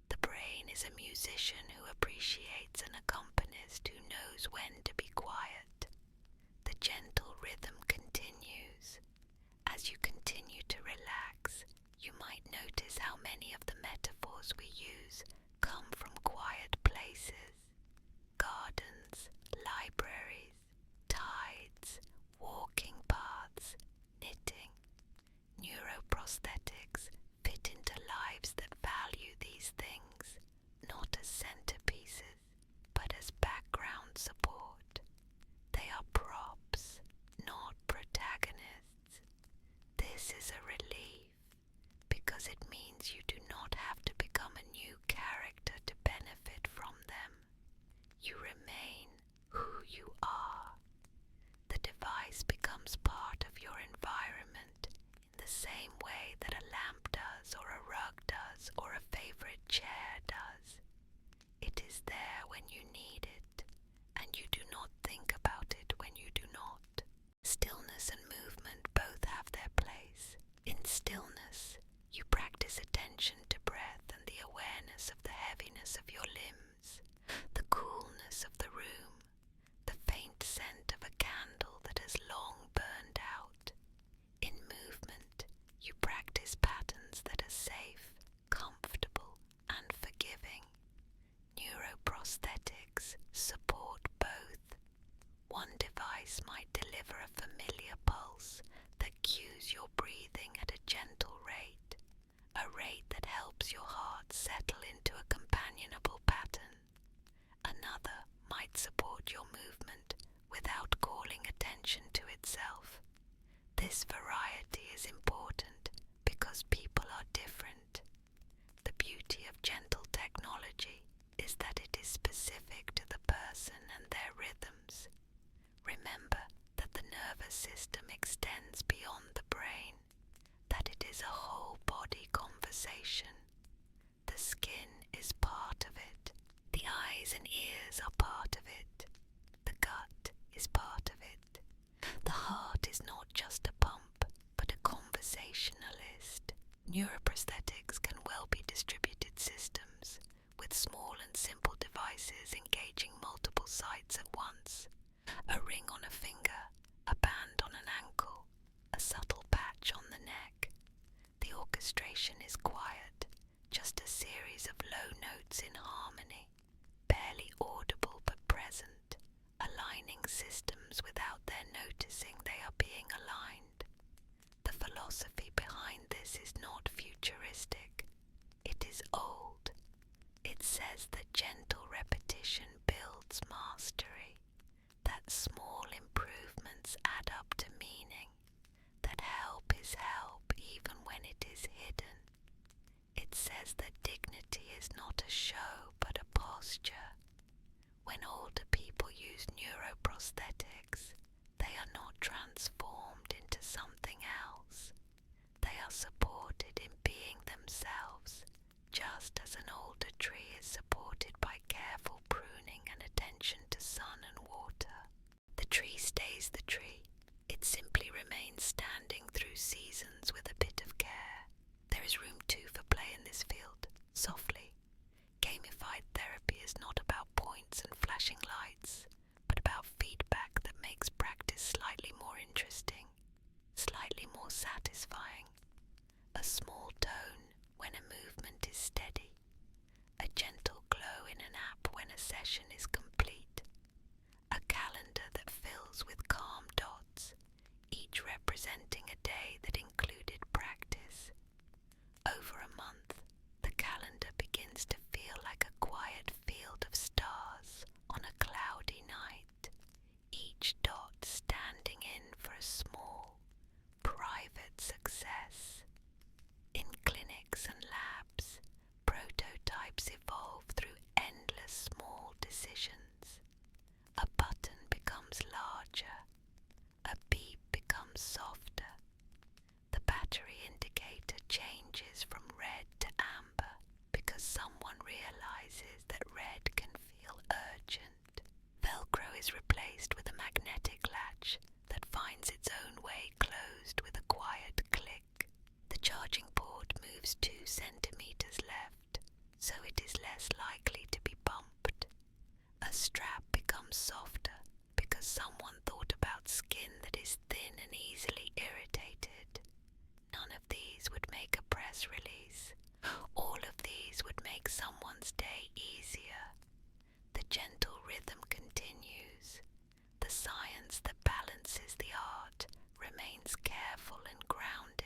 The brain is a musician who appreciates an accompanist who knows when to be quiet. The gentle rhythm continues. As you continue to relax, you might notice how many of the metaphors we use come from quiet places: gardens, libraries, tides, walking paths, knitting. Neuroprosthetics fit into lives that value these things, not as centerpieces, but as background support. They are props, not protagonists. This is a relief, because it means you do not have to become a new character to benefit from them. You remain who you are. The device becomes part of your environment in the same way that a lamp does, or a rug does, or a favorite chair does. It is there when you need it, and you do not think about it when you do not. Stillness and movement both have their place. In stillness, you practice attention to breath and the awareness of the heaviness of your limbs, the coolness of the room, the faint scent of a candle that has long burned out. In movement, you practice patterns that are safe, comfortable, and forgiving. Neuroprosthetics support both. One device might deliver a familiar pulse that cues your breathing at a gentle rate, a rate that helps your heart settle into a companionable pattern. Another might support your movement without calling attention to itself. This variety is important because people are different. The beauty of gentle technology is that it is specific to the person and their rhythms. Remember that the nervous system extends beyond the brain, that it is a whole body conversation. The skin is part of it. The eyes and ears are part of it. The gut is part of it. The heart is not just a pump, but a conversationalist. Neuroprosthetics can well be distributed systems, with small and simple devices engaging multiple sites at once. A ring on a finger, a band on an ankle, a subtle patch on the neck. The orchestration is quiet, just a series of low notes in harmony, barely audible but present, aligning systems without their noticing they are being aligned. The philosophy behind this is not futuristic. It is old. It says that gentle repetition builds mastery, that small improvements add up to meaning, that help is help even when it is hidden. It says that dignity is not a show but a posture. When older people use neuroprosthetics, they are not transformed into something else. They are supported in being themselves, just as an older tree is supported by careful pruning and attention to sun and water. The tree stays the tree. It simply remains standing through seasons with a bit of care. There is room too for play in this field, softly. Gamified therapy is not about points and flashing lights, but about feedback that makes practice slightly more interesting, slightly more satisfying. A small tone when a movement is steady, a gentle glow in an app when a session is complete, a calendar that fills with calm dots, each representing a day that included practice. Over a month, the calendar begins to feel like a quiet field of stars on a cloudy night, each dot standing in for a small, private success. In clinics and labs, prototypes evolve through endless small decisions. A button becomes larger, charging port moves 2 centimeters left, so it is less likely to be bumped. A strap becomes softer because someone thought about skin that is thin and easily irritated. None of these would make a press release. All of these would make someone's day easier. The gentle rhythm continues. The science that balances the art remains careful and grounded.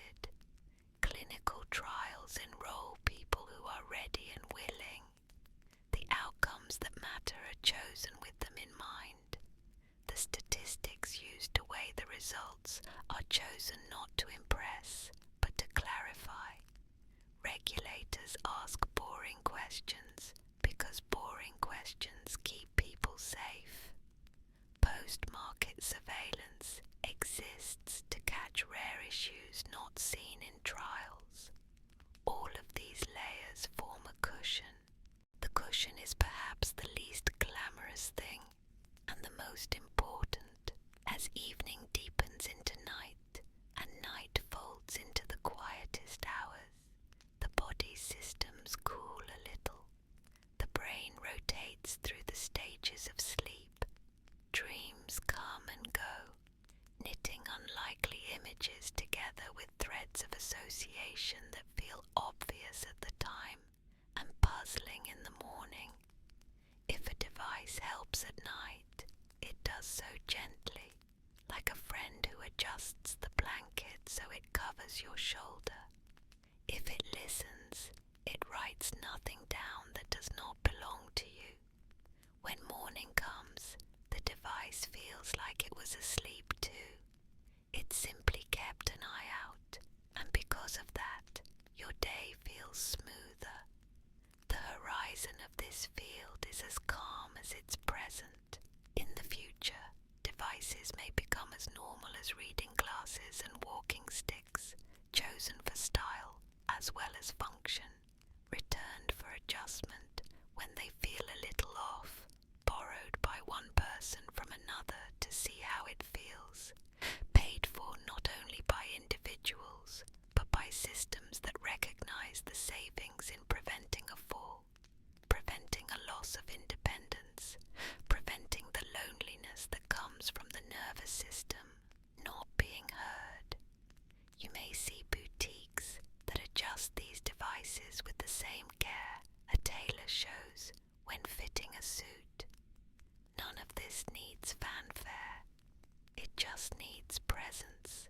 Clinical trials enroll people who are ready and willing. The outcomes that matter are chosen with them in mind. The statistics used to weigh the results are chosen not to impress, but to clarify. Regulators ask boring questions because boring questions keep people safe. Post-market surveillance exists to catch rare issues not seen in trials. All of these layers form a cushion. The cushion is perhaps the least glamorous thing, and the most important. As evening deepens into night, and night folds into the quietest hours, the body's systems cool a little. The brain rotates through the stages of sleep. Dreams come and go, knitting unlikely images together with threads of association that feel obvious at the time and puzzling in the morning. If a device helps at night, it does so gently, like a friend who adjusts the blanket so it covers your shoulder. If it listens, it writes nothing down that does not belong to you. When morning comes, the device feels like it was asleep too. It simply kept an eye out, and because of that, your day feels smoother. The horizon of this field is as calm as its present. In the future, devices may become as normal as reading glasses and walking sticks, chosen for style as well as function, returned for adjustment when they feel a little off, borrowed by one person from another to see how it feels, paid for not only by individuals, but by systems that recognize the savings in preventing a fall, preventing a loss of independence, preventing the loneliness that comes from the nervous system not being heard. You may see boutiques that adjust these devices with the same care a tailor shows when fitting a suit. None of this needs fanfare. It just needs presence.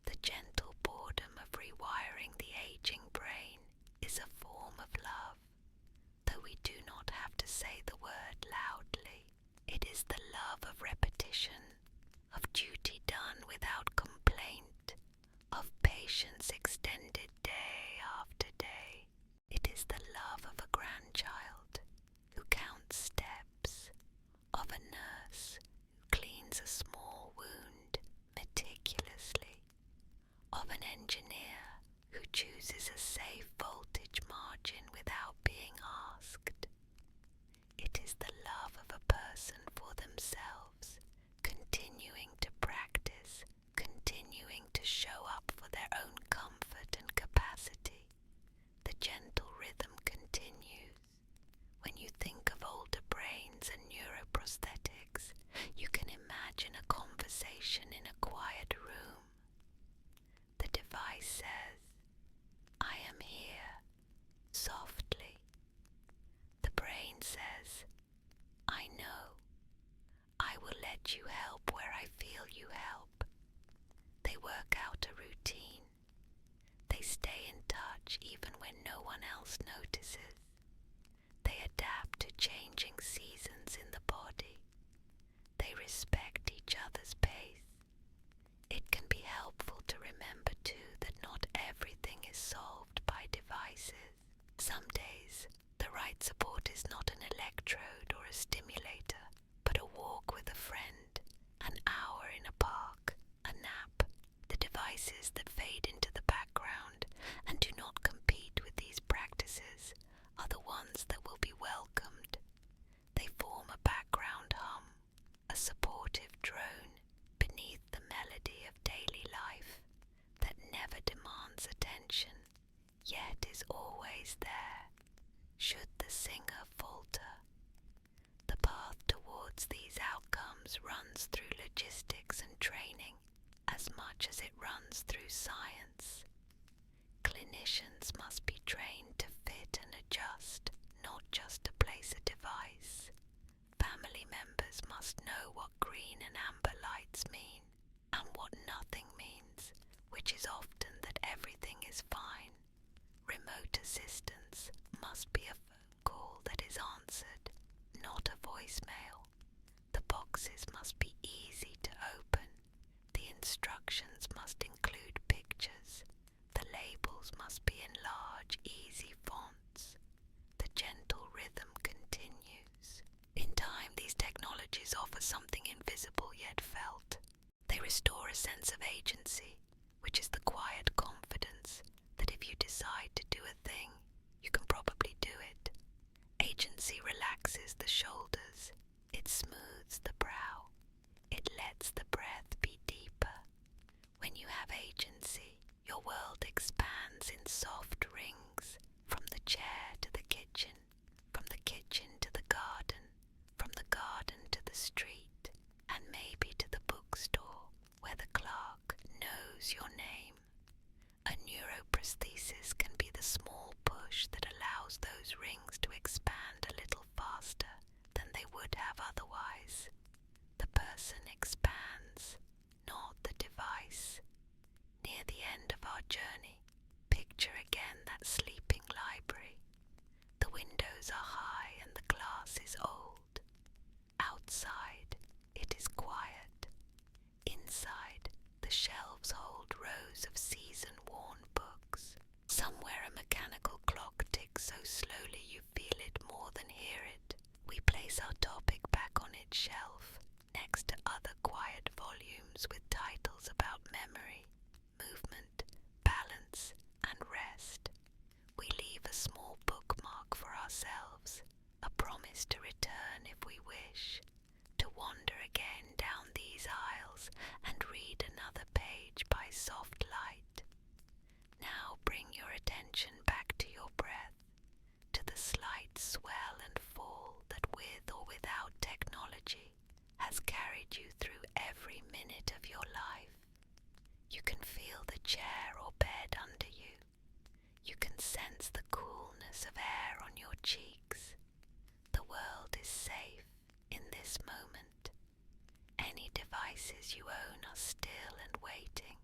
The gentle boredom of rewiring the aging brain is a form of love, though we do not have to say the word loudly. It is the love of repetition, of duty done without complaint, of patience extended day after day. It is the love of a grandchild who counts steps, of a nurse who cleans a small wound meticulously, of an engineer who chooses a safe voltage margin without being asked. It is the love of a person for themselves, continuing to practice, continuing to show up for their own comfort and capacity. The gentle rhythm continues. When you think of older brains and neuroprosthetics, you can imagine a conversation in a quiet room. The device says, "I am here," softly. The brain says, "I know. I will let you help where I feel you help." They work out a routine. They stay in touch even when no one else notices. They adapt to changing seasons in the body. They respect each other's pace. It can be helpful to remember too that not everything is solved by devices. Some days, the right support is not an electrode or a stimulator, but a walk with a friend, an hour in a park, a nap. The devices that fade into the background and do not compete with these practices are the ones that will be welcomed. They form a background hum, a supportive drone beneath the melody of daily life that never demands attention. attention, yet is always there, should the singer falter. The path towards these outcomes runs through logistics and training as much as it runs through science. Clinicians must be trained to fit and adjust, not just to place a device. Family members must know what green and amber lights mean, and what nothing means, which is often that everything is fine. Remote assistance must be a phone call that is answered, not a voicemail. The boxes must be easy to open. The instructions must include pictures. The labels must be in large, easy fonts. The gentle rhythm continues. In time, these technologies offer something invisible yet felt. They restore a sense of agency, which is the quiet confidence that if you decide to do a thing, you can probably do it. Agency relaxes the shoulders. It smooths the brow. It lets the breath be deeper. When you have agency, your world expands in soft rings, from the chair to the kitchen, from the kitchen to the garden, from the garden to the street, and maybe to the bookstore, where the clerk knows your name. A neuroprosthesis can be the small push that allows those rings to expand a little faster than they would have otherwise. The person expands, not the device. Near the end of our journey, picture again that sleeping library. The windows are high and the glass is old. Outside, it is quiet. Inside, the shelves hold rows of season-worn books. Somewhere a mechanical clock ticks so slowly you feel it more than hear it. We place our topic back on its shelf, next to other quiet volumes with titles about memory, movement, balance, and rest. We leave a small bookmark for ourselves, a promise to return if we wish, to wander again down these aisles and read another page by soft light. Now bring your attention back to your breath, to the slight swell and fall that with or without technology has carried you through every minute of your life. You can feel the chair or bed under you. You can sense the coolness of air on your cheeks. The world is safe in this moment. Any devices you own are still and waiting.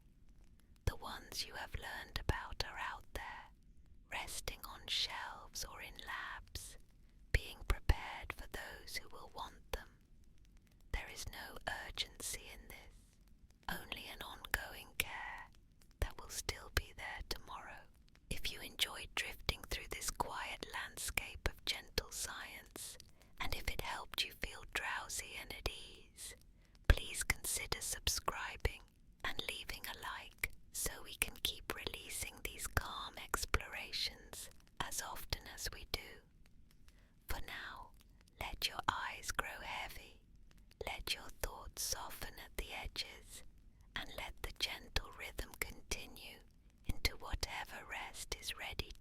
The ones you have learned about are out there, resting on shelves or in labs, being prepared for those who will want them. There is no urgency in this, only an ongoing care that will still be there tomorrow. If you enjoyed drifting through this quiet landscape of gentle science, and if it helped you feel drowsy and at ease, please consider subscribing and leaving a like so we can keep releasing these calm explorations as often as we do. For now, let your eyes grow heavy, let your thoughts soften at the edges, and let the gentle rhythm continue into whatever rest is ready